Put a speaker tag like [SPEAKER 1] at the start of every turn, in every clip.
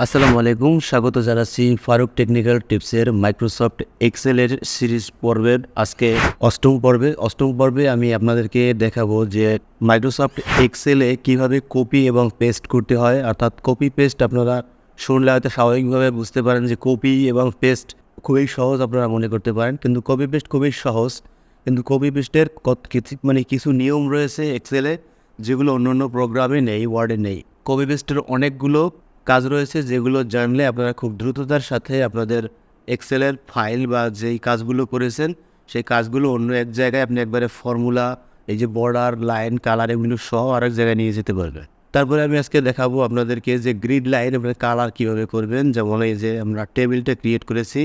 [SPEAKER 1] আসসালামু আলাইকুম, স্বাগত জানাচ্ছি ফারুক টেকনিক্যাল টিপসের মাইক্রোসফট এক্সেলের সিরিজ পর্বের আজকে অষ্টম পর্বে আমি আপনাদেরকে দেখাবো যে মাইক্রোসফট এক্সেলে কিভাবে কপি এবং পেস্ট করতে হয়। অর্থাৎ কপি পেস্ট আপনারা শুনলে হয়তো স্বাভাবিকভাবে বুঝতে পারেন যে কপি এবং পেস্ট খুবই সহজ, আপনারা মনে করতে পারেন, কিন্তু কপি পেস্ট খুবই সহজ। কিন্তু কপি পেস্টের কিছু নিয়ম রয়েছে এক্সেলে, যেগুলো অন্য অন্য প্রোগ্রামে নেই, ওয়ার্ডে নেই। কপি পেস্টের অনেকগুলো কাজ রয়েছে যেগুলো জানলে আপনারা খুব দ্রুততার সাথে আপনাদের এক্সেলের ফাইল বা যেই কাজগুলো করেছেন সেই কাজগুলো অন্য এক জায়গায় আপনি একবারে ফর্মুলা, এই যে বর্ডার, লাইন, কালার, এগুলো সহ আরেক জায়গায় নিয়ে যেতে পারবেন। তারপরে আমি আজকে দেখাবো আপনাদেরকে যে গ্রিড লাইন আপনার কালার কীভাবে করবেন। যেমন এই যে আমরা টেবিলটা ক্রিয়েট করেছি,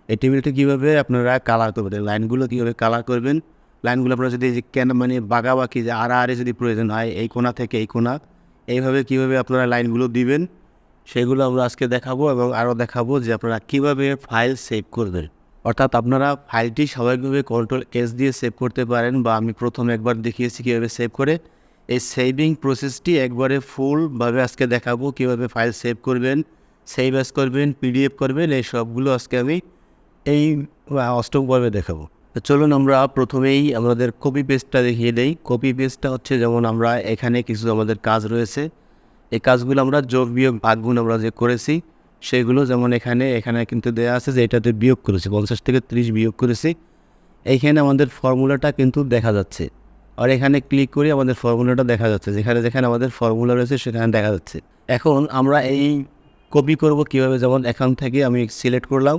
[SPEAKER 1] এই টেবিলটা কীভাবে আপনারা কালার করবেন, লাইনগুলো কীভাবে কালার করবেন। লাইনগুলো আপনারা যদি বাঁকাবাকি যে আড়াআড়ি যদি প্রয়োজন হয় এই কোণা থেকে এই কোণা, এইভাবে কীভাবে আপনারা লাইনগুলো দিবেন সেগুলো আমরা আজকে দেখাবো। এবং আরও দেখাবো যে আপনারা কীভাবে ফাইল সেভ করবেন। অর্থাৎ আপনারা ফাইলটি স্বাভাবিকভাবে Ctrl+S দিয়ে সেভ করতে পারেন, বা আমি প্রথমে একবার দেখিয়েছি কীভাবে সেভ করে। এই সেভিং প্রসেসটি একবারে ফুলভাবে আজকে দেখাবো, কীভাবে ফাইল সেভ করবেন, সেভ অ্যাজ করবেন, পিডিএফ করবেন, এই সবগুলো আজকে আমি এই অষ্টম পর্বে দেখাবো। তো চলুন আমরা প্রথমেই আমাদের কপি পেস্টটা দেখিয়ে দেই। কপি পেস্টটা হচ্ছে, যেমন আমরা এখানে কিছু আমাদের কাজ রয়েছে, এই কাজগুলো আমরা যোগ বিয়োগ ভাগগুণ আমরা যে করেছি সেগুলো, যেমন এখানে কিন্তু দেওয়া আছে যে এটাতে বিয়োগ করেছি, 50 থেকে 30 বিয়োগ করেছি। এইখানে আমাদের ফর্মুলাটা কিন্তু দেখা যাচ্ছে, আর এখানে ক্লিক করে আমাদের ফর্মুলাটা দেখা যাচ্ছে, যেখানে যেখানে আমাদের ফর্মুলা রয়েছে সেখানে দেখা যাচ্ছে। এখন আমরা এই কপি করব কিভাবে, যেমন এখান থেকে আমি সিলেক্ট করলাম,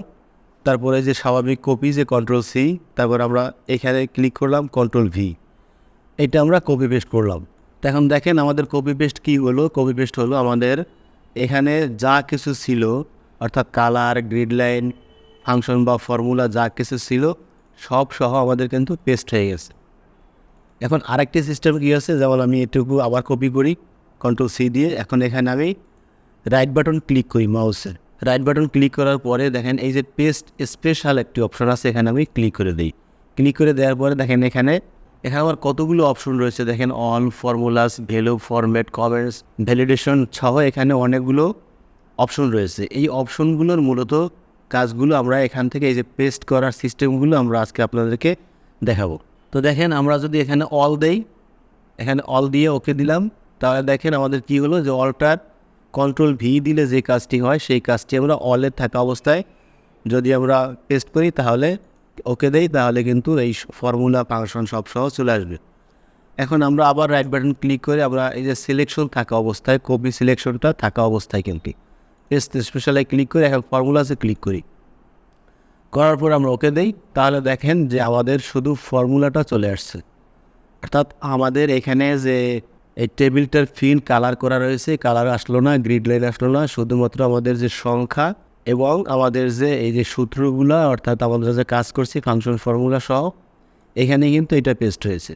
[SPEAKER 1] তারপরে যে স্বাভাবিক কপি যে Ctrl+C, তারপর আমরা এখানে ক্লিক করলাম Ctrl+V, এটা আমরা কপি পেস্ট করলাম। তো এখন দেখেন আমাদের কপি পেস্ট কী হলো। কপি পেস্ট হলো আমাদের এখানে যা কিছু ছিল, অর্থাৎ কালার, গ্রিড লাইন, ফাংশন বা ফর্মুলা যা কিছু ছিল সব সহ আমাদের কিন্তু পেস্ট হয়ে গেছে। এখন আরেকটি সিস্টেম কী আছে, যেমন আমি এটুকু আবার কপি করি Ctrl+C দিয়ে। এখন এখানে আমি রাইট বাটন ক্লিক করি, মাউসের রাইট বাটন ক্লিক করার পরে দেখেন এই যে পেস্ট স্পেশাল একটি অপশন আছে, এখানে আমি ক্লিক করে দিই। ক্লিক করে দেওয়ার পরে দেখেন এখানে আবার কতগুলো অপশন রয়েছে। দেখেন all, formulas, value, format, comments, validation সহ এখানে অনেকগুলো অপশন রয়েছে। এই অপশনগুলোর মূলত কাজগুলো আমরা এখান থেকে, এই যে পেস্ট করার সিস্টেমগুলো আমরা আজকে আপনাদেরকে দেখাবো। তো দেখেন আমরা যদি এখানে অল দেই, এখানে অল দিয়ে ওকে দিলাম, তাহলে দেখেন আমাদের কি হলো, যে অলটার Ctrl+V দিলে যে কাজটি হয় সেই কাজটি আমরা অলের থাকা অবস্থায় যদি আমরা পেস্ট করি, তাহলে ওকে দেই, তাহলে কিন্তু এই ফর্মুলা, ফাংশন সব সহ চলে আসবে। এখন আমরা আবার রাইট বাটন ক্লিক করে আমরা এই যে সিলেকশন থাকা অবস্থায়, কপি সিলেকশনটা থাকা অবস্থায় কিন্তু পেস্ট স্পেশালে ক্লিক করে এখন ফর্মুলাসে ক্লিক করি, করার পর আমরা ওকে দেই, তাহলে দেখেন যে আমাদের শুধু ফর্মুলাটা চলে আসছে। অর্থাৎ আমাদের এখানে যে এই টেবিলটার ফিল কালার করা রয়েছে, কালার আসলো না, গ্রিড লাইন আসলো না, শুধুমাত্র আমাদের যে সংখ্যা এবং আমাদের যে এই যে সূত্রগুলো, অর্থাৎ আমাদের যে কাজ করছি ফাংশন, ফর্মুলা সহ, এখানে কিন্তু এটা পেস্ট হয়েছে।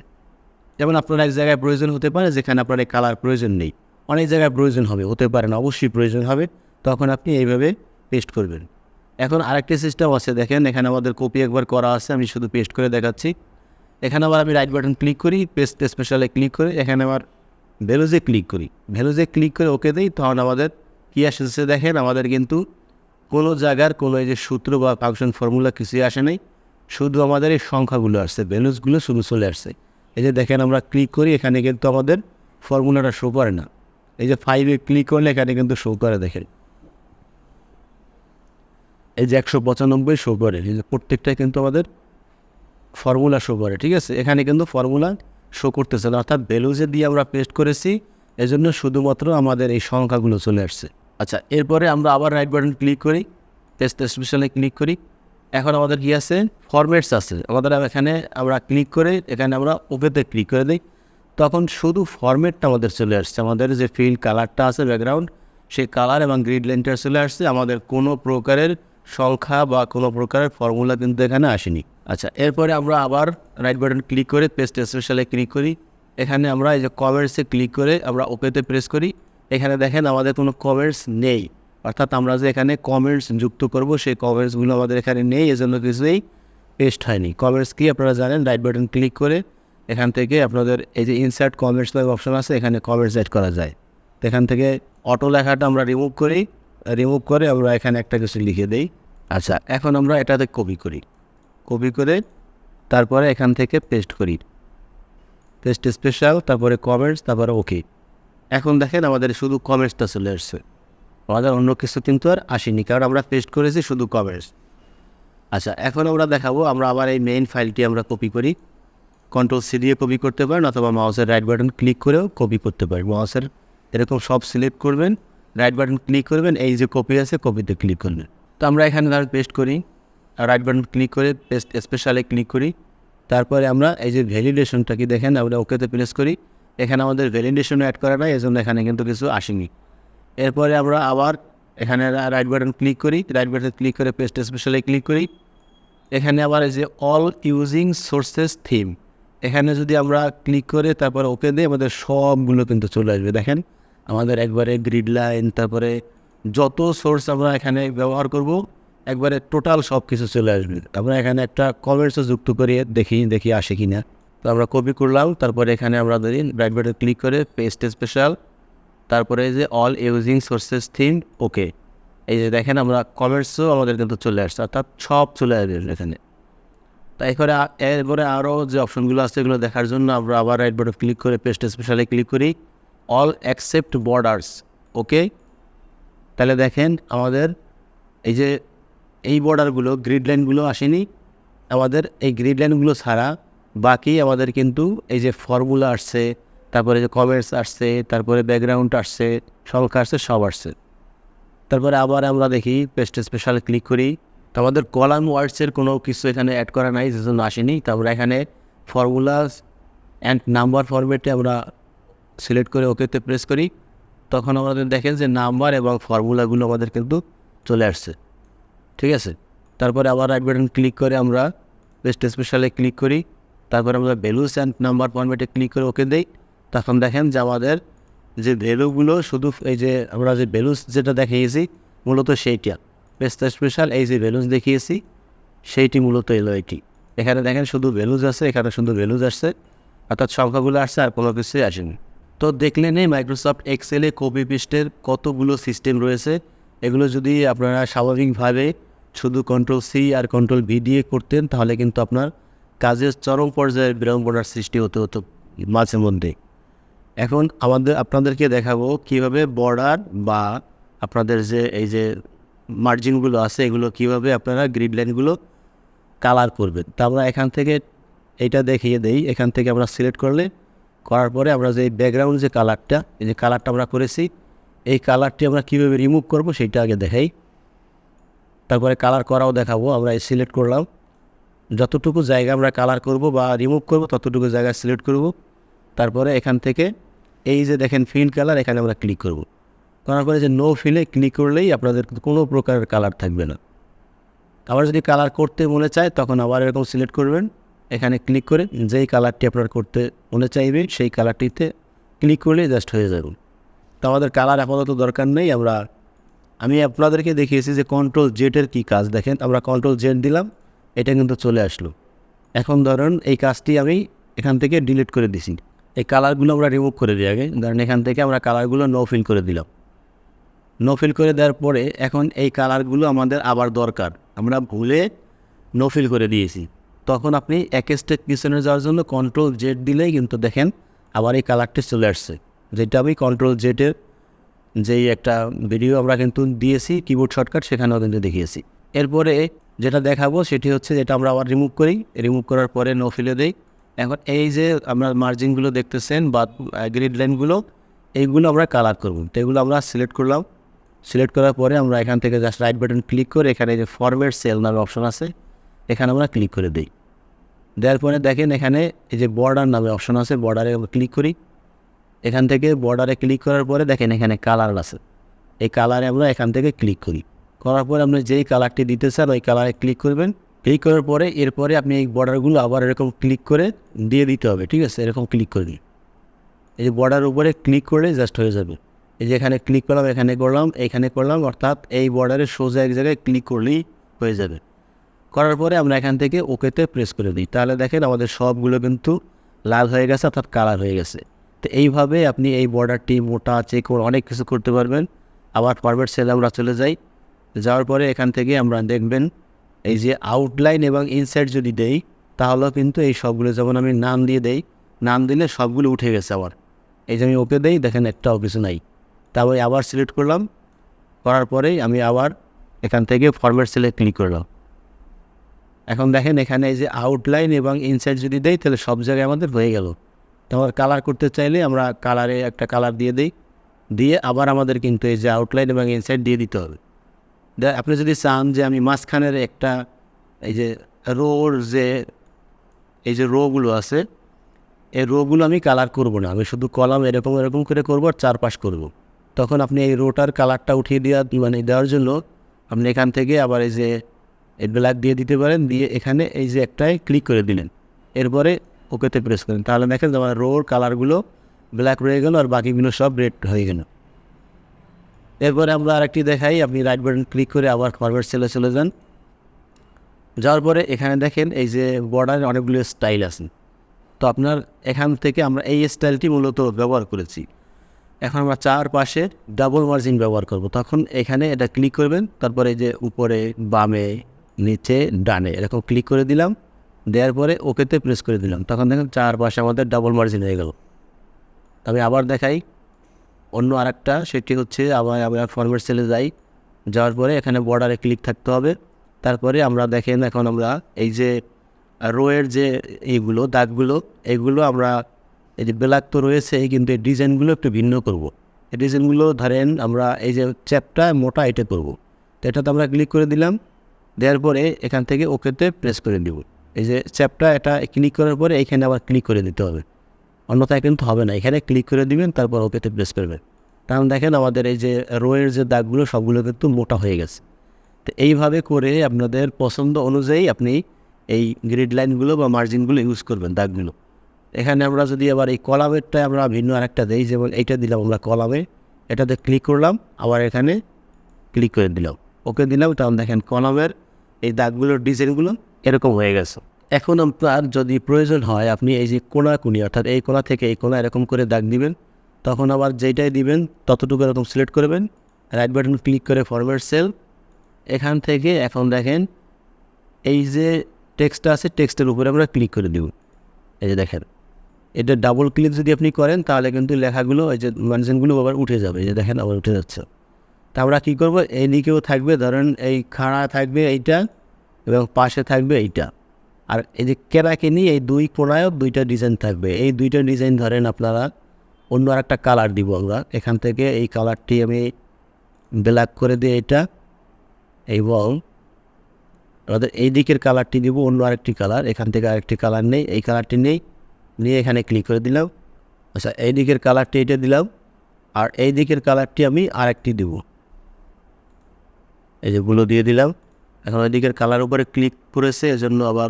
[SPEAKER 1] যেমন আপনার এক জায়গায় প্রয়োজন হতে পারে যেখানে আপনার এই কালার প্রয়োজন নেই, অনেক জায়গায় প্রয়োজন হতে পারে না, অবশ্যই প্রয়োজন হবে, তখন আপনি এইভাবে পেস্ট করবেন। এখন আরেকটি সিস্টেম আছে, দেখেন এখানে আমাদের কপি একবার করা আছে, আমি শুধু পেস্ট করে দেখাচ্ছি। এখানে আবার আমি রাইট বাটন ক্লিক করি, পেস্ট স্পেশালে ক্লিক করে এখানে আবার ভ্যালুজে ক্লিক করি, ভ্যালুজে ক্লিক করে ওকে দিই, তখন আমাদের কী আসছে দেখেন, আমাদের কিন্তু কোনো জায়গার কোনো এই যে সূত্র বা ফাংশন, ফর্মুলা কিছুই আসে নাই, শুধু আমাদের এই সংখ্যাগুলো আসছে, ভ্যালুজগুলো শুধু চলে আসছে। এই যে দেখেন আমরা ক্লিক করি, এখানে কিন্তু আমাদের ফর্মুলাটা শো করে না। এই যে 5-এ ক্লিক করলে এখানে কিন্তু শো করে, দেখেন এই যে 195 শো করে, এই যে প্রত্যেকটাই কিন্তু আমাদের ফর্মুলা শো করে, ঠিক আছে। এখানে কিন্তু ফর্মুলা শো করতেছে না, অর্থাৎ ভ্যালুজে দিয়ে আমরা পেস্ট করেছি, এজন্য শুধুমাত্র আমাদের এই সংখ্যাগুলো চলে আসছে। আচ্ছা, এরপরে আমরা আবার রাইট বাটন ক্লিক করি, পেস্ট স্পেশালে ক্লিক করি। এখন আমাদের কি আছে, ফরম্যাটস আছে আমাদের। এখানে আমরা ক্লিক করে এখানে আমরা ওকেতে ক্লিক করে দিই, তখন শুধু ফরম্যাটটা আমাদের চলে আসছে। আমাদের যে ফিল কালারটা আছে, ব্যাকগ্রাউন্ড, সেই কালার এবং গ্রিড লাইনটা চলে আসছে, আমাদের কোনো প্রকারের সংখ্যা বা কোনো প্রকারের ফর্মুলা কিন্তু এখানে আসেনি। আচ্ছা, এরপরে আমরা আবার রাইট বাটন ক্লিক করে পেস্ট স্পেশালে ক্লিক করি। এখানে আমরা এই যে কমেন্টসে ক্লিক করে আমরা ওকেতে প্রেস করি। এখানে দেখেন আমাদের কোনো কমেন্টস নেই, অর্থাৎ আমরা যে এখানে কমেন্টস যুক্ত করব সেই কমেন্টসগুলো আমাদের এখানে নেই, এজন্য কিছুই পেস্ট হয়নি। কমেন্টস কি আপনারা জানেন, রাইট বাটন ক্লিক করে এখান থেকে আপনাদের এই যে ইনসার্ট কমেন্টস নামে অপশন আছে, এখানে কমেন্টস অ্যাড করা যায়। তো এখান থেকে অটো লেখাটা আমরা রিমুভ করি, রিমুভ করে আমরা এখানে একটা কিছু লিখে দেই। আচ্ছা, এখন আমরা এটাতে কপি করে তারপরে এখান থেকে পেস্ট করি, পেস্ট স্পেশাল, তারপরে কমেন্টস, তারপরে ওকে। এখন দেখেন আমাদের শুধু কমেন্টসটা চলে আসছে, আমাদের অন্য কিছু কিন্তু আর আসেনি, কারণ আমরা পেস্ট করেছি শুধু কমেন্টস। আচ্ছা, এখন আমরা দেখাবো, আমরা আবার এই মেইন ফাইলটি আমরা কপি করি, কন্ট্রোল-সি দিয়ে কপি করতে পারেন, অথবা মাউসের রাইট বাটন ক্লিক করেও কপি করতে পারেন। মাউসের এরকম সব সিলেক্ট করবেন, রাইট বাটন ক্লিক করবেন, এই যে কপি আছে কপিতে ক্লিক করবেন। তো আমরা এখানে ধর পেস্ট করি, রাইট বাটন ক্লিক করে পেস্ট স্পেশালে ক্লিক করি, তারপরে আমরা এই যে ভ্যালিডেশনটা কি দেখেন, আমরা ওকেতে প্রেস করি। এখানে আমাদের ভ্যালিডেশনও অ্যাড করা নাই, এজন্য এখানে কিন্তু কিছু আসেনি। এরপরে আমরা আবার এখানে রাইট বাটন ক্লিক করি, রাইট বাটন ক্লিক করে পেস্ট স্পেশালে ক্লিক করি। এখানে আবার এই যে অল ইউজিং সোর্সেস থিম, এখানে যদি আমরা ক্লিক করে তারপরে ওকে দিই, আমাদের সবগুলো কিন্তু চলে আসবে। দেখেন আমাদের একবারে গ্রিড লাইন, তারপরে যত সোর্স আমরা এখানে ব্যবহার করব একবারে টোটাল সব কিছু চলে আসবে। আমরা এখানে একটা কমেন্টসও যুক্ত করে দেখি আসে কি না। তো আমরা কপি করলাম, তারপরে এখানে আমরা ধরি রাইট বাটন ক্লিক করে পেস্ট স্পেশাল, তারপরে এই যে অল ইউজিং সোর্সেস থিম ওকে। এই যে দেখেন আমরা কমেন্টসও আমাদের কিন্তু চলে আসছে, অর্থাৎ সব চলে আসবে এখানে। তাই এরপরে আরও যে অপশনগুলো আছে এগুলো দেখার জন্য আমরা আবার রাইট বাটন ক্লিক করে পেস্ট স্পেশালে ক্লিক করি, অল অ্যাকসেপ্ট বর্ডার্স ওকে। তাহলে দেখেন আমাদের এই যে এই বর্ডারগুলো গ্রিড লাইনগুলো আসেনি, আমাদের এই গ্রিড লাইনগুলো ছাড়া বাকি আমাদের কিন্তু এই যে ফর্মুলা আসছে, তারপরে যে কমেন্টস আসছে, তারপরে ব্যাকগ্রাউন্ড আসছে, সংখ্যা আসছে, সব আসছে। তারপরে আবার আমরা দেখি পেস্ট স্পেশাল ক্লিক করি, তো আমাদের কলাম ওয়ার্ডসের কোনো কিছু এখানে অ্যাড করা নাই, যেজন্য আসেনি। তো আমরা এখানে ফর্মুলাস অ্যান্ড নাম্বার ফরম্যাটে আমরা সিলেক্ট করে ওকেতে প্রেস করি, তখন আমাদের দেখেন যে নাম্বার এবং ফর্মুলাগুলো আমাদের কিন্তু চলে আসছে, ঠিক আছে। তারপরে আবার রাইট বাটন ক্লিক করে আমরা পেস্ট স্পেশালে ক্লিক করি, তারপরে আমরা ভ্যালুস অ্যান্ড নাম্বার ফরম্যাটে ক্লিক করে ওকে দিই, তখন দেখেন যে আমাদের যে ভ্যালুগুলো শুধু এই যে আমরা যে ভ্যালুস যেটা দেখিয়েছি মূলত সেইটা, পেস্ট স্পেশাল এই যে ভ্যালুস দেখিয়েছি সেইটি মূলত এলো এটি। এখানে দেখেন শুধু ভ্যালুস আছে, এখানে শুধু ভ্যালুস আসছে, অর্থাৎ সংখ্যাগুলো আসছে আর কোনো কিছুই আসেনি। তো দেখলেন এই মাইক্রোসফট এক্সেলে কপি পেস্টের কতগুলো সিস্টেম রয়েছে। এগুলো যদি আপনারা স্বাভাবিকভাবে শুধু কন্ট্রোল-সি আর কন্ট্রোল-ভি দিয়ে করতেন, তাহলে কিন্তু আপনার কাজের চরম পর্যায়ে বিড়ম্বনার সৃষ্টি হতো মাঝে মধ্যে। এখন আপনাদেরকে দেখাবো কিভাবে বর্ডার বা আপনাদের যে এই যে মার্জিনগুলো আছে এগুলো কিভাবে আপনারা গ্রিড লাইনগুলো কালার করবেন। তা আমরা এখান থেকে এইটা দেখিয়ে দেই, এখান থেকে আমরা সিলেক্ট করার পরে আমরা যে ব্যাকগ্রাউন্ড যে কালারটা, এই যে কালারটা আমরা করেছি, এই কালারটি আমরা কীভাবে রিমুভ করব সেইটা আগে দেখাই, তারপরে কালার করাও দেখাবো। আমরা এই সিলেক্ট করলাম, যতটুকু জায়গা আমরা কালার করব বা রিমুভ করব ততটুকু জায়গা সিলেক্ট করব, তারপরে এখান থেকে এই যে দেখেন ফিল কালার, এখানে আমরা ক্লিক করব। করার পরে যে নো ফিলে ক্লিক করলেই আপনাদের কোনো প্রকারের কালার থাকবে না। আবার যদি কালার করতে মনে চায় তখন আবার এরকম সিলেক্ট করবেন, এখানে ক্লিক করে যেই কালারটি আপনার করতে মনে চাইবে সেই কালারটিতে ক্লিক করলেই জাস্ট হয়ে যাবে। তো আমাদের কালার আপাতত দরকার নেই। আমি আপনাদেরকে দেখিয়েছি যে কন্ট্রোল-জেডের কী কাজ। দেখেন আমরা কন্ট্রোল-জেড দিলাম, এটা কিন্তু চলে আসলো। এখন ধরুন এই কাজটি আমি এখান থেকে ডিলিট করে দিছি, এই কালারগুলো আমরা রিমুভ করে দিই আগে। ধরেন এখান থেকে আমরা কালারগুলো নো ফিল করে দিলাম, নো ফিল করে দেওয়ার পরে এখন এই কালারগুলো আমাদের আবার দরকার, আমরা ভুলে নো ফিল করে দিয়েছি। তখন আপনি এক স্টেপ পিছনে যাওয়ার জন্য কন্ট্রোল-জেড দিলেই কিন্তু দেখেন আবার এই কালারটি চলে আসছে, যেটা আমি কন্ট্রোল-জেডের যেই একটা ভিডিও আমরা কিন্তু দিয়েছি কিবোর্ড শর্টকাট, সেখানেও কিন্তু দেখিয়েছি। এরপরে যেটা দেখাবো সেটি হচ্ছে যেটা আমরা আবার রিমুভ করি, রিমুভ করার পরে নো ফিলে দেই। এখন এই যে আমরা মার্জিনগুলো দেখতেছেন বা গ্রিড লাইনগুলো, এইগুলো আমরা কালার করব। তো এগুলো আমরা সিলেক্ট করলাম, সিলেক্ট করার পরে আমরা এখান থেকে জাস্ট রাইট বাটন ক্লিক করে এখানে যে ফরম্যাট সেল নামে অপশন আছে এখানে আমরা ক্লিক করে দিই। দেওয়ার পরে দেখেন এখানে এই যে বর্ডার নামে অপশন আছে, বর্ডারে ক্লিক করি। এখান থেকে বর্ডারে ক্লিক করার পরে দেখেন এখানে কালার আছে, এই কালারে আমরা এখান থেকে ক্লিক করার পরে আপনি যেই কালারটি দিতে চান ওই কালারে ক্লিক করবেন। ক্লিক করার পরে এরপরে আপনি এই বর্ডারগুলো আবার এরকম ক্লিক করে দিয়ে দিতে হবে, ঠিক আছে। এরকম ক্লিক করে দিন, এই যে বর্ডার উপরে ক্লিক করলে জাস্ট হয়ে যাবে। এই যে এখানে ক্লিক করলাম, এখানে করলাম, অর্থাৎ এই বর্ডারের সোজা এক জায়গায় ক্লিক করলেই হয়ে যাবে। করার পরে আমরা এখান থেকে ওকেতে প্রেস করে দিই, তাহলে দেখেন আমাদের সবগুলো কিন্তু লাল হয়ে গেছে, অর্থাৎ কালার হয়ে গেছে। তো এইভাবে আপনি এই বর্ডারটি মোটা চেক অনেক কিছু করতে পারবেন। আবার ফরম্যাট সেলে আমরা চলে যাই। যাওয়ার পরে এখান থেকে আমরা দেখবেন এই যে আউটলাইন এবং ইনসাইড যদি দেই তাহলেও কিন্তু এই সবগুলো, যেমন আমি নাম দিয়ে দেই, নাম দিলে সবগুলো উঠে গেছে আবার। এই যে আমি ওকে দেই, দেখেন একটাও কিছু নাই। তারপরে আবার সিলেক্ট করলাম, করার পরেই আমি আবার এখান থেকে ফরম্যাট সেলে ক্লিক করলাম। এখন দেখেন এখানে এই যে আউটলাইন এবং ইনসাইড যদি দেই তাহলে সব জায়গায় আমাদের হয়ে গেল। তারপর কালার করতে চাইলে আমরা কালারে একটা কালার দিয়ে দিই, দিয়ে আবার আমাদের কিন্তু এই যে আউটলাইন এবং ইনসাইড দিয়ে দিতে হবে। আপনি যদি চান যে আমি মাঝখানের একটা এই যে রোর যে এই যে রোগুলো আছে, এই রোগুলো আমি কালার করব না, আমি শুধু কলাম এরকম এরকম করে করবো আর চারপাশ করব। তখন আপনি এই রোটার কালারটা উঠিয়ে দেওয়ার জন্য আপনি এখান থেকে আবার এই যে এই ব্ল্যাক দিয়ে দিতে পারেন, দিয়ে এখানে এই যে একটাই ক্লিক করে দিলেন, এরপরে ওকেতে প্রেস করেন, তাহলে দেখেন যে আমার রোর কালারগুলো ব্ল্যাক রয়ে গেল আর বাকিগুলো সব রেড হয়ে গেল। এরপরে আমরা আরেকটি দেখাই, আপনি রাইট বাটন ক্লিক করে আবার ফরম্যাট সেলে চলে যান। যাওয়ার পরে এখানে দেখেন এই যে বর্ডারের অনেকগুলো স্টাইল আছে, তো আপনার এখান থেকে আমরা এই স্টাইলটি মূলত ব্যবহার করেছি। এখন আমরা চারপাশে ডাবল মার্জিন ব্যবহার করব, তখন এখানে এটা ক্লিক করবেন, তারপরে এই যে উপরে বামে নিচে ডানে এরকম ক্লিক করে দিলাম, দেওয়ার পরে ওকেতে প্রেস করে দিলাম, তখন দেখেন চারপাশে আমাদের ডাবল মার্জিন হয়ে গেল। আমি আবার দেখাই অন্য আরেকটা, সেটি হচ্ছে আবার ফরম্যাট সেলে যাই, যাওয়ার পরে এখানে বর্ডারে ক্লিক থাকতে হবে। তারপরে আমরা দেখেন এখন আমরা এই যে রোয়ের যে এইগুলো দাগগুলো, এগুলো আমরা এই যে ব্ল্যাক তো রয়েছে, কিন্তু এই ডিজাইনগুলো একটু ভিন্ন করব। এই ডিজাইনগুলো ধরেন আমরা এই যে চ্যাপটা মোটা এটা করব, তো এটাতে আমরা ক্লিক করে দিলাম, দেওয়ার পরে এখান থেকে ওকেতে প্রেস করে দিব। এই যে চ্যাপটা এটা ক্লিক করার পরে এইখানে আবার ক্লিক করে দিতে হবে, অন্যথায় কিন্তু হবে না। এখানে ক্লিক করে দিবেন, তারপর ওকেতে প্রেস করবেন, কারণ দেখেন আমাদের এই যে রোয়ের যে দাগগুলো সবগুলো কিন্তু মোটা হয়ে গেছে। তো এইভাবে করে আপনাদের পছন্দ অনুযায়ী আপনি এই গ্রিড লাইনগুলো বা মার্জিনগুলো ইউজ করবেন, দাগগুলো। এখানে আমরা যদি আবার এই কলামেরটা আমরা ভিন্ন আরেকটা দেই, যেমন এইটা দিলাম আমরা কলামে, এটাতে ক্লিক করলাম, আবার এখানে ক্লিক করে দিলাম, ওকে দিলাম, তখন দেখেন কলামের এই দাগগুলোর ডিজাইনগুলো এরকম হয়ে গেছে। এখন আপনার যদি প্রয়োজন হয় আপনি এই যে কোণাকুনি, অর্থাৎ এই কোণা থেকে এই কোণা এরকম করে দাগ দিবেন, তখন আবার যেইটাই দিবেন ততটুকু এরকম সিলেক্ট করবেন, রাইট বাটন ক্লিক করে ফরম্যাট সেল, এখান থেকে এখন দেখেন এই যে টেক্সটটা আছে টেক্সটের উপরে আমরা ক্লিক করে দেব। এই যে দেখেন এটা ডাবল ক্লিক যদি আপনি করেন তাহলে কিন্তু লেখাগুলো এই যে মার্জিনগুলো আবার উঠে যাবে, এই যে দেখেন আবার উঠে যাচ্ছে। তা আমরা কী করবো, এই দিকেও থাকবে, ধরেন এই খাড়া থাকবে এইটা এবং পাশে থাকবে এইটা, আর এই যে কেরাকেনি এই দুই কোণায়ও দুইটা ডিজাইন থাকবে। এই দুইটা ডিজাইন ধরেন আপনারা অন্য আরেকটা কালার দিব আমরা, এখান থেকে এই কালারটি আমি ব্ল্যাক করে দিই এটা, এবং আমাদের এই দিকের কালারটি দিব অন্য আরেকটি কালার, এখান থেকে আরেকটি কালার নেই, এই কালারটি নেই, নিয়ে এখানে ক্লিক করে দিলাম। আচ্ছা এই দিকের কালারটি এটা দিলাম, আর এই দিকের কালারটি আমি আরেকটি দিব, এই যেগুলো দিয়ে দিলাম। এখন ওই দিকের কালার উপরে ক্লিক করেছে, এজন্য আবার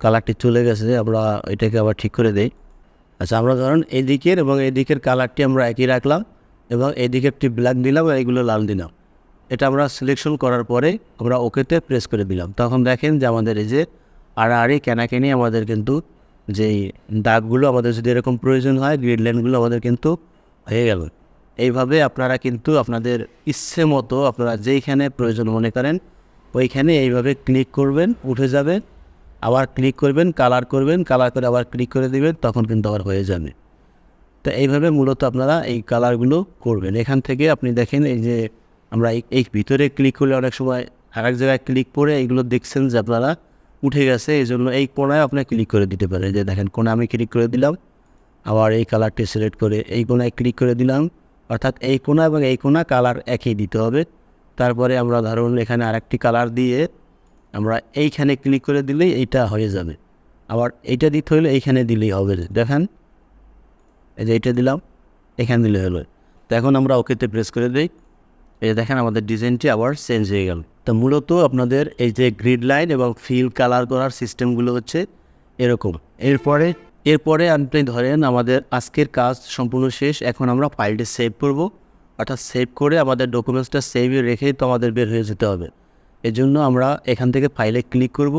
[SPEAKER 1] কালারটি চলে গেছে, আমরা এটাকে আবার ঠিক করে দেই। আচ্ছা আমরা ধরুন এই দিকের এবং এই দিকের কালারটি আমরা একই রাখলাম, এবং এই দিকেরটি ব্ল্যাক দিলাম আর এইগুলো লাল দিলাম। এটা আমরা সিলেকশন করার পরে আমরা ওকেতে প্রেস করে দিলাম, তখন দেখেন যে আমাদের এই যে আড়াআড়ি কেনাকেনি আমাদের কিন্তু যেই দাগগুলো আমাদের যদি এরকম প্রয়োজন হয় গ্রিড লাইনগুলো আমাদের কিন্তু হয়ে গেল। এইভাবে আপনারা কিন্তু আপনাদের ইচ্ছে মতো আপনারা যেইখানে প্রয়োজন মনে করেন ওইখানে এইভাবে ক্লিক করবেন, উঠে যাবে, আবার ক্লিক করবেন, কালার করবেন, কালার করে আবার ক্লিক করে দিবেন, তখন কিন্তু আবার হয়ে যাবে। তো এইভাবে মূলত আপনারা এই কালারগুলো করবেন। এখান থেকে আপনি দেখেন এই যে আমরা এই ভিতরে ক্লিক করলে অনেক সময় আরেক জায়গায় ক্লিক করে এইগুলো দেখছেন যে আপনারা উঠে গেছে, এই জন্য এই কোণায় আপনি ক্লিক করে দিতে পারেন। যে দেখেন কোণা আমি ক্লিক করে দিলাম, আবার এই কালারটি সিলেক্ট করে এই কোণায় ক্লিক করে দিলাম, অর্থাৎ এই কোণা এবং এই কোণা কালার একই দিতে হবে। তারপরে আমরা ধরুন এখানে আরেকটি কালার দিয়ে আমরা এইখানে ক্লিক করে দিলেই এইটা হয়ে যাবে, আবার এইটা দিতে হলে এইখানে দিলেই হবে। দেখেন এই যে এইটা দিলাম, এখানে দিলে হলো। তো এখন আমরা ওকেতে প্রেস করে দিই, এই দেখেন আমাদের ডিজাইনটি আবার চেঞ্জ হয়ে গেল। তো মূলত আপনাদের এই যে গ্রিড লাইন এবং ফিল কালার করার সিস্টেমগুলো হচ্ছে এরকম। এরপরে আপনি ধরেন আমাদের আজকের কাজ সম্পূর্ণ শেষ, এখন আমরা ফাইলটি সেভ করব, অর্থাৎ সেভ করে আমাদের ডকুমেন্টসটা সেভে রেখেই তো আমাদের বের হয়ে যেতে হবে। এজন্য আমরা এখান থেকে ফাইলে ক্লিক করব,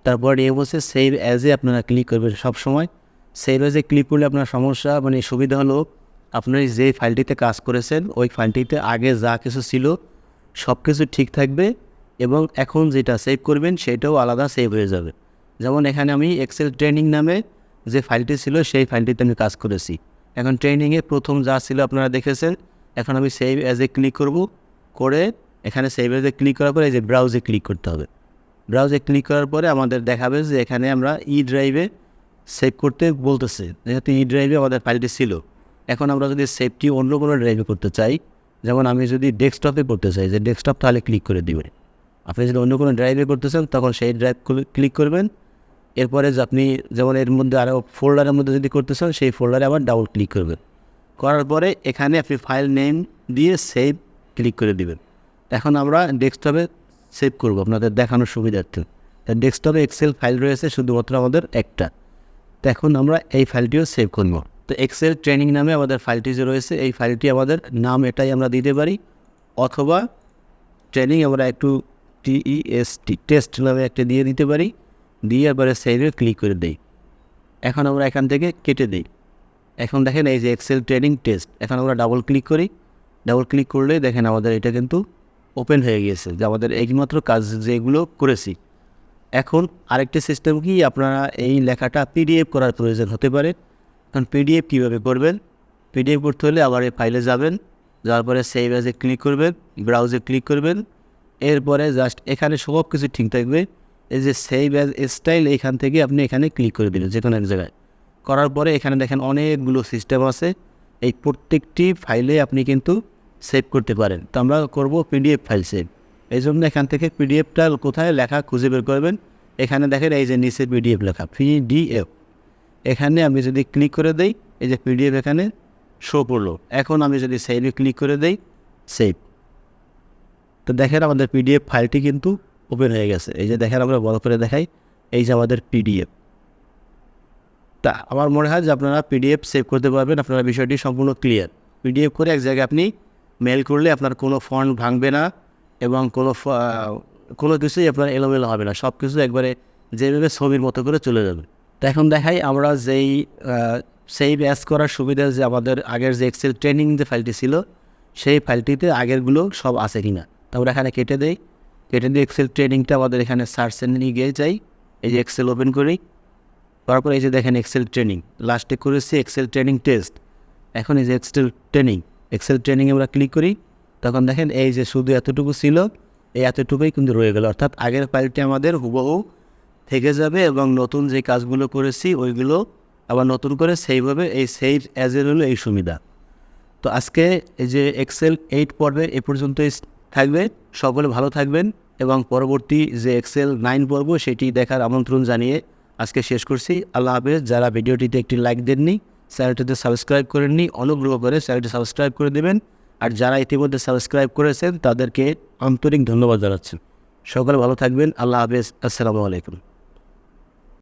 [SPEAKER 1] তারপর নিয়ে বসে সেভ অ্যাজে আপনারা ক্লিক করবেন। সবসময় সেভ অ্যাজে ক্লিক করলে আপনার সমস্যা সুবিধা হলো আপনি যে ফাইলটিতে কাজ করেছেন ওই ফাইলটিতে আগে যা কিছু ছিল সব কিছু ঠিক থাকবে এবং এখন যেটা সেভ করবেন সেটাও আলাদা সেভ হয়ে যাবে। যেমন এখানে আমি এক্সেল ট্রেনিং নামে যে ফাইলটি ছিল সেই ফাইলটিতে আমি কাজ করেছি। এখন ট্রেনিংয়ে প্রথম যা ছিল আপনারা দেখেছেন। এখন আমি সেভ অ্যাজ এ ক্লিক করব, করে এখানে সেভ অ্যাজ এ ক্লিক করার পরে এই যে ব্রাউজে ক্লিক করতে হবে। ব্রাউজে ক্লিক করার পরে আমাদের দেখাবে যে এখানে আমরা ড্রাইভে সেভ করতে বলতেছে, যেহেতু ড্রাইভে আমাদের ফাইলটি ছিল। এখন আমরা যদি সেভটি অন্য কোনো ড্রাইভে করতে চাই, যেমন আমি যদি ডেস্কটপে করতে চাই, যে ডেস্কটপ, তাহলে ক্লিক করে দিবেন। আপনি যদি অন্য কোনো ড্রাইভে করতে চান তখন সেই ড্রাইভ ক্লিক করবেন। এরপরে যে আপনি যেমন এর মধ্যে আরও ফোল্ডারের মধ্যে যদি করতে চান সেই ফোল্ডারে আবার ডাবল ক্লিক করবেন। করার পরে এখানে আপনি ফাইল নেম দিয়ে সেভ ক্লিক করে দিবেন। এখন আমরা ডেস্কটপে সেভ করব আপনাদের দেখানোর সুবিধার্থে। তা ডেস্কটপে এক্সেল ফাইল রয়েছে শুধুমাত্র আমাদের একটা। তো এখন আমরা এই ফাইলটিও সেভ করব। তো এক্সেল ট্রেনিং নামে আমাদের ফাইলটি যে রয়েছে এই ফাইলটি আমাদের নাম এটাই আমরা দিতে পারি, অথবা ট্রেনিং আমরা একটু টেস্ট নামে একটা দিয়ে দিতে পারি, দিয়ে এবারে সেভে ক্লিক করে দিই। এখন আমরা এখান থেকে কেটে দিই। এখন দেখেন এই যে এক্সেল ট্রেনিং টেস্ট, এখন আমরা ডাবল ক্লিক করি। ডাবল ক্লিক করলে দেখেন আমাদের এটা কিন্তু ওপেন হয়ে গিয়েছে, যে আমাদের এইমাত্র কাজ যেগুলো করেছি। এখন আরেকটি সিস্টেম কি, আপনারা এই লেখাটা পিডিএফ করার প্রয়োজন হতে পারে। কারণ পিডিএফ কীভাবে করবেন, পিডিএফ করতে হলে আবার এই ফাইলে যাবেন, যাওয়ার পরে সেভ অ্যাজে ক্লিক করবেন, ব্রাউজে ক্লিক করবেন। এরপরে জাস্ট এখানে সব কিছু ঠিক থাকবে। এই যে সেভ অ্যাজ স্টাইল, এখান থেকে আপনি এখানে ক্লিক করে দিলেন যে কোনো এক জায়গায়। করার পরে এখানে দেখেন অনেকগুলো সিস্টেম আছে, এই প্রত্যেকটি ফাইলে আপনি কিন্তু সেভ করতে পারেন। তো আমরা করব পিডিএফ ফাইল সেভ। এই জন্য এখান থেকে পিডিএফটা কোথায় লেখা খুঁজে বের করবেন। এখানে দেখেন এই যে নিচে পিডিএফ লেখা, পিডিএফ। এখানে আমি যদি ক্লিক করে দেই, এই যে পিডিএফ এখানে শো করলো। এখন আমি যদি সেভে ক্লিক করে দেই, সেভ, তো দেখেন আমাদের পিডিএফ ফাইলটি কিন্তু ওপেন হয়ে গেছে। এই যে দেখেন আমরা বড় করে দেখাই, এই যে আমাদের পিডিএফ। তা আমার মনে হয় যে আপনারা পিডিএফ সেভ করতে পারবেন, আপনারা বিষয়টি সম্পূর্ণ ক্লিয়ার। পিডিএফ করে এক জায়গায় আপনি মেল করলে আপনার কোনো ফন্ট ভাঙবে না এবং কোনো কিছুই আপনার এলোমেলো হবে না, সব কিছু একবারে যেভাবে ছবির মতো করে চলে যাবে। তো এখন দেখাই আমরা যেই সেভ অ্যাজ করার সুবিধা, যে আমাদের আগের যে এক্সেল ট্রেনিং যে ফাইলটি ছিল সেই ফাইলটিতে আগেরগুলো সব আছে কিনা। তো আমরা এখানে কেটে দিই, কেটে দিয়ে এক্সেল ট্রেনিংটা আমাদের এখানে সার্চে নিয়ে গিয়ে যাই। এই যে এক্সেল ওপেন করি, তারপর এই যে দেখেন এক্সেল ট্রেনিং, লাস্টে করেছি এক্সেল ট্রেনিং টেস্ট। এখন এই যে এক্সেল ট্রেনিং আমরা ক্লিক করি, তখন দেখেন এই যে শুধু এতটুকু ছিল, এই এতটুকুই কিন্তু রয়ে গেল। অর্থাৎ আগের ফাইলটি আমাদের হুবহু থেকে যাবে এবং নতুন যে কাজগুলো করেছি ওইগুলো আবার নতুন করে সেইভাবে এই সেভ অ্যাজের হলো এই সুবিধা। তো আজকে এই যে এক্সেল 8 পর্বে এ পর্যন্তই থাকবে। সকলে ভালো থাকবেন এবং পরবর্তী যে এক্সেল 9 পর্ব সেটি দেখার আমন্ত্রণ জানিয়ে আজকে শেষ করছি। আল্লাহ হাফেজ। যারা ভিডিওটিতে একটি লাইক দেননি, চ্যানেলটিতে সাবস্ক্রাইব করেননি, অনুগ্রহ করে চ্যানেলটি সাবস্ক্রাইব করে দেবেন। আর যারা ইতিমধ্যে সাবস্ক্রাইব করেছেন তাদেরকে আন্তরিক ধন্যবাদ জানাচ্ছি। সকলে ভালো থাকবেন। আল্লাহ হাফেজ। আসসালামু আলাইকুম।